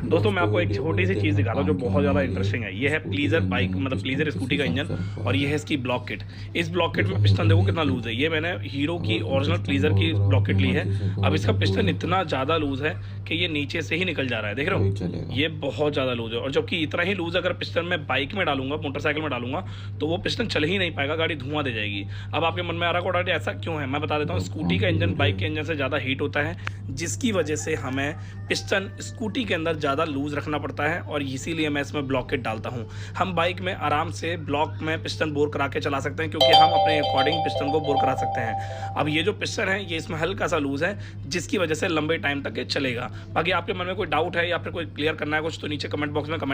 दोस्तों मैं आपको एक छोटी सी चीज़ दिखाता हूँ जो बहुत ज़्यादा इंटरेस्टिंग है। ये है प्लीज़र बाइक मतलब प्लीज़र स्कूटी का इंजन और ये है इसकी ब्लॉक किट। इस ब्लॉक किट में पिस्टन देखो कितना लूज़ है। ये मैंने हीरो की ओरिजिनल प्लीज़र की ब्लॉक किट ली है। अब इसका पिस्टन इतना ज़्यादा लूज़ है कि ये नीचे से ही निकल जा रहा है, देख रहे हो? ये बहुत ज़्यादा लूज़ है और जबकि इतना ही लूज़ अगर पिस्टन मैं बाइक में डालूँगा, मोटरसाइकिल में डालूँगा तो वो पिस्टन चल ही नहीं पाएगा, गाड़ी धुआँ दे जाएगी। अब आपके मन में आ रहा होगा डैडी ऐसा क्यों है? मैं बता देता हूँ, स्कूटी का इंजन बाइक के इंजन से ज़्यादा हीट होता है, जिसकी वजह से हमें पिस्टन स्कूटी के अंदर ज़्यादा लूज़ रखना पड़ता है और इसीलिए मैं इसमें ब्लॉक किट डालता हूँ। हम बाइक में आराम से ब्लॉक में पिस्टन बोर करा के चला सकते हैं क्योंकि हम अपने अकॉर्डिंग पिस्टन को बोर करा सकते हैं। अब ये जो पिस्टन है ये इसमें हल्का सा लूज़ है, जिसकी वजह से लंबे टाइम तक ये चलेगा। बाकी आपके मन में कोई डाउट है या फिर कोई क्लियर करना है कुछ, तो नीचे कमेंट बॉक्स में कमेंट